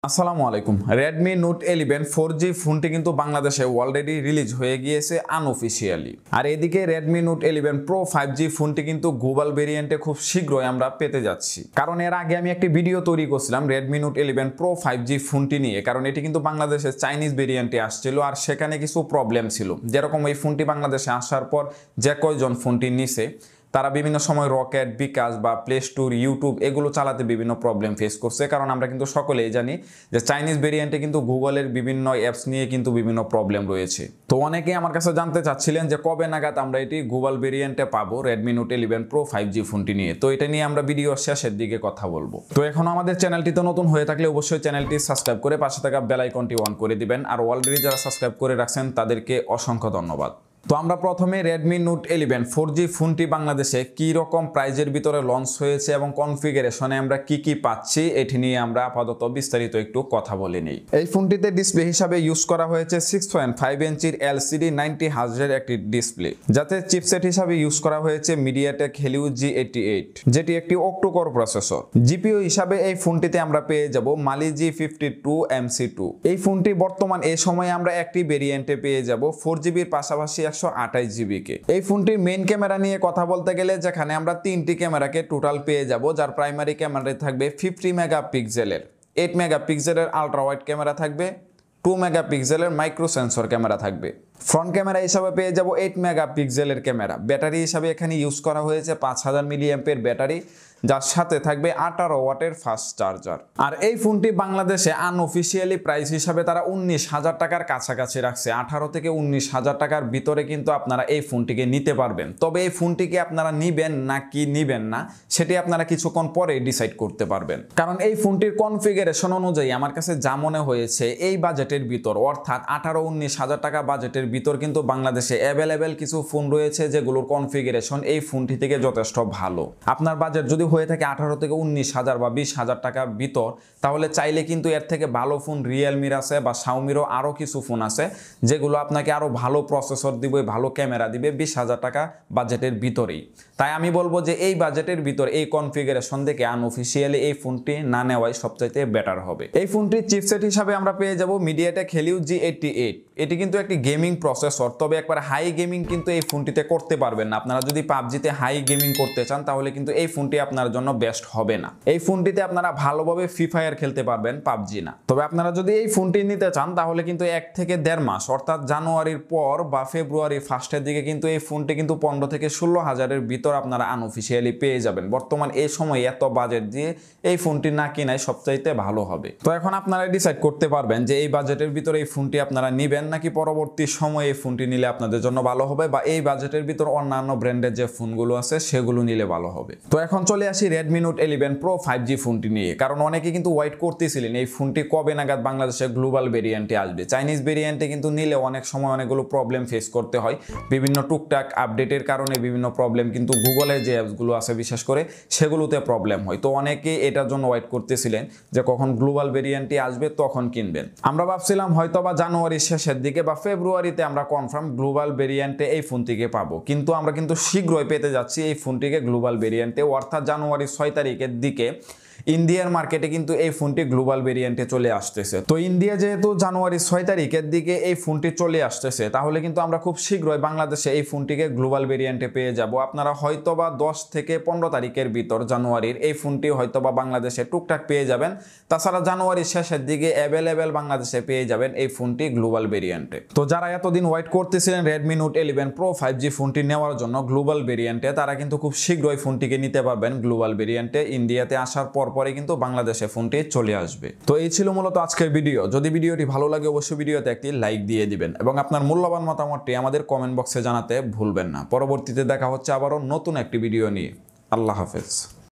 আসসালামু আলাইকুম। Redmi Note 11 4G ফোনটি কিন্তু বাংলাদেশে অলরেডি রিলিজ হয়ে গিয়েছে আনঅফিশিয়ালি। আর এদিকে Redmi Note 11 Pro 5G ফোনটি কিন্তু গ্লোবাল ভেরিয়েন্টে খুব শীঘ্রই আমরা পেতে যাচ্ছি। কারণ এর আগে আমি একটি ভিডিও তৈরি করছিলাম Redmi Note 11 Pro 5G ফোনটি নিয়ে, কারণ এটি কিন্তু বাংলাদেশের চাইনিজ ভেরিয়েন্টে আসছিল আর সেখানে কিছু প্রবলেম ছিল। যেরকম এই ফোনটি বাংলাদেশে আসার পর যে কয়জন ফোনটি নিছে তারা বিভিন্ন সময় রকেট, বিকাশ বা প্লে স্টোর, ইউটিউব এগুলো চালাতে বিভিন্ন প্রবলেম ফেস করছে। কারণ আমরা কিন্তু সকলেই জানি যে চাইনিজ ভেরিয়েন্টে কিন্তু গুগলের বিভিন্ন অ্যাপস নিয়ে কিন্তু বিভিন্ন প্রবলেম রয়েছে। তো অনেকেই আমার কাছে জানতে চাচ্ছিলেন যে কবে নাগাদ আমরা এটি গুগল ভেরিয়েন্টে পাবো Redmi Note 11 Pro 5G ফোনটি নিয়ে। তো এটা নিয়ে আমরা ভিডিও শেষের দিকে কথা বলবো। তো এখনো আমাদের চ্যানেলটিতে নতুন হয়ে থাকলে অবশ্যই চ্যানেলটি সাবস্ক্রাইব করে পাশে থাকা বেল আইকনটি অন করে দিবেন। আর অলরেডি যারা সাবস্ক্রাইব করে রাখছেন তাদেরকে অসংখ্য ধন্যবাদ। তো আমরা প্রথমে Redmi Note 11 4G ফোনটি বাংলাদেশে কি রকম প্রাইজের ভিতরে লঞ্চ হয়েছে এবং কনফিগারেশনে আমরা কি পাচ্ছি এটি নিয়ে আমরা আপাতত বিস্তারিত একটু কথা বলে নিই। এই ফোনটিতে ডিসপ্লে হিসাবে ইউজ করা হয়েছে 6.5 ইঞ্চির LCD 90Hz এর একটি ডিসপ্লে, যাতে চিপসেট হিসাবে ইউজ করা হয়েছে MediaTek Helio G88, যেটি একটি অক্টো-কোর প্রসেসর। জিপিইউ হিসাবে এই ফোনটিতে আমরা পেয়ে যাব Mali G52 MC2। এই ফোনটি বর্তমান এই সময়ে আমরা একটি ভেরিয়েন্টে পেয়ে যাব 4GB এর পাশাপাশি 128GB কে। এই ফোনটির মেইন ক্যামেরা নিয়ে কথা বলতে গেলে যেখানে আমরা তিনটি ক্যামেরাকে টোটাল পেয়ে যাব, যার প্রাইমারি ক্যামেরায় থাকবে 50 মেগাপিক্সেলের, 8 মেগাপিক্সেলের আলট্রা ওয়াইড ক্যামেরা থাকবে, 2 মেগাপিক্সেলের মাইক্রো সেন্সর ক্যামেরা থাকবে। ফ্রন্ট ক্যামেরা হিসাবে পেয়ে যাব 8 মেগাপিক্সেলের ক্যামেরা। ব্যাটারি হিসাবে এখানে ইউজ করা হয়েছে 5000 মিলিঅ্যাম্পের ব্যাটারি, যার সাথে থাকবে 18 ওয়াটের ফাস্ট চার্জার। আর এই ফোনটি বাংলাদেশে আনঅফিশিয়ালি প্রাইস হিসাবে তারা 19,000 টাকার কাছাকাছি রাখছে। 18 থেকে 19,000 টাকার ভিতরে কিন্তু আপনারা এই ফোনটিকে নিতে পারবেন। তবে এই ফোনটিকে আপনারা নিবেন নাকি নিবেন না সেটি আপনারা কিছুক্ষণ পরে ডিসাইড করতে পারবেন। কারণ এই ফোনটির কনফিগারেশন অনুযায়ী আমার কাছে যা মনে হয়েছে এই বাজেটের ভিতর, অর্থাৎ 18-19,000 টাকা বাজেটের ভিতর কিন্তু বাংলাদেশে অ্যাভেলেবেল কিছু ফোন রয়েছে যেগুলোর কনফিগারেশন এই ফোনটি থেকে যথেষ্ট ভালো। আপনার বাজেট যদি হয়ে থাকে 18 থেকে 19,000 বা 20,000 টাকার ভিতর, তাহলে চাইলে কিন্তু এর থেকে ভালো ফোন রিয়েলমির আছে বা শাওমিরও আরও কিছু ফোন আছে যেগুলো আপনাকে আরও ভালো প্রসেসর দিবে, ভালো ক্যামেরা দিবে 20,000 টাকা বাজেটের ভিতরেই। তাই আমি বলবো যে এই বাজেটের ভিতর এই কনফিগারেশন দেখে আনঅফিশিয়ালি এই ফোনটি না নেওয়াই সবচাইতে বেটার হবে। এই ফোনটির চিপসেট হিসাবে আমরা পেয়ে যাব MediaTek Helio G88। এটি কিন্তু একটি গেমিং প্রসেসর, তবে একবার হাই গেমিং কিন্তু এই ফোনটিতে করতে পারবেন না। আপনারা যদি পাবজিতে হাই গেমিং করতে চান তাহলে কিন্তু এই ফোনটি আপনার জন্য বেস্ট হবে না। এই ফোনটিতে আপনারা ভালোভাবে ফ্রি ফায়ার খেলতে পারবেন, পাবজি না। তবে আপনারা যদি এই ফোনটি নিতে চান তাহলে কিন্তু 1 থেকে 1.5 মাস, অর্থাৎ জানুয়ারির পর বা ফেব্রুয়ারি ফার্স্টের দিকে কিন্তু এই ফোনটি কিন্তু 15 থেকে 16,000 এর ভিতর আপনারা আনঅফিশিয়ালি পেয়ে যাবেন। বর্তমান এই সময় এত বাজেট দিয়ে এই ফোনটি না কিনাই সবচাইতে ভালো হবে। তো এখন আপনারা ডিসাইড করতে পারবেন যে এই বাজেটের ভিতরে এই ফোনটি আপনারা নিবেন নাকি পরবর্তী সময়ে এই ফোনটি নিলে আপনাদের জন্য ভালো হবে, বা এই বাজেটের ভিতর অন্যান্য ব্র্যান্ডের যে ফোনগুলো আছে সেগুলো নিলে ভালো হবে। তো এখন চলে আসি Redmi Note 11 Pro 5G ফোনটি নিয়ে। কারণ অনেকে কিন্তু ওয়েট করতেছিলেন এই ফোনটি কবে নাগাদ বাংলাদেশে গ্লোবাল ভেরিয়েন্টে আসবে। চাইনিজ ভেরিয়েন্টে কিন্তু নিলে অনেক সময় অনেকগুলো প্রবলেম ফেস করতে হয়, বিভিন্ন টুকটাক আপডেটের কারণে বিভিন্ন প্রবলেম কিন্তু গুগলের যে অ্যাপসগুলো আছে বিশেষ করে সেগুলোতে প্রবলেম হয়। তো অনেকে এটার জন্য ওয়েট করতেছিলেন যে কখন গ্লোবাল ভেরিয়েন্টে আসবে তখন কিনবেন। আমরা ভাবছিলাম হয়তো বা জানুয়ারির শেষের দিকে বা ফেব্রুয়ারিতে আমরা কনফার্ম গ্লোবাল ভেরিয়েন্টে এই ফোনটিকে পাবো, কিন্তু আমরা কিন্তু শীঘ্রই পেতে যাচ্ছি এই ফোনটিকে গ্লোবাল ভেরিয়েন্টে, অর্থাৎ জানুয়ারির 6 তারিখের দিকে ইন্ডিয়ার মার্কেটে কিন্তু এই ফোনটি গ্লোবাল ভেরিয়েন্টে চলে আসতেছে। তো ইন্ডিয়া যেহেতু জানুয়ারি 6 তারিখের দিকে এই ফোনটি চলে আসতেছে, তাহলে কিন্তু আমরা খুব শীঘ্রই বাংলাদেশে এই ফোনটিকে গ্লোবাল ভেরিয়েন্টে পেয়ে যাব। আপনারা হয়তোবা 10 থেকে 15 তারিখের ভিতর জানুয়ারির এই ফোনটি হয়তোবা বাংলাদেশে টুকটাক পেয়ে যাবেন। তাছাড়া জানুয়ারির শেষের দিকে অ্যাভেলেবেল বাংলাদেশে পেয়ে যাবেন এই ফোনটি গ্লোবাল ভেরিয়েন্টে। তো যারা এতদিন ওয়েট করতেছিলেন Redmi Note 11 Pro 5G ফোনটি নেওয়ার জন্য গ্লোবাল ভেরিয়েন্টে, তারা কিন্তু খুব শীঘ্রই ফোনটিকে নিতে পারবেন গ্লোবাল ভেরিয়েন্টে। ইন্ডিয়াতে আসার পরে কিন্তু বাংলাদেশে ফোনটি চলে আসবে। তো এই ছিল মূলত আজকের ভিডিও। যদি ভিডিওটি ভালো লাগে অবশ্যই ভিডিওতে একটি লাইক দিয়ে দিবেন এবং আপনার মূল্যবান মতামতটি আমাদের কমেন্ট বক্সে জানাতে ভুলবেন না। পরবর্তীতে দেখা হচ্ছে আবারও নতুন একটি ভিডিও নিয়ে। আল্লাহ হাফেজ।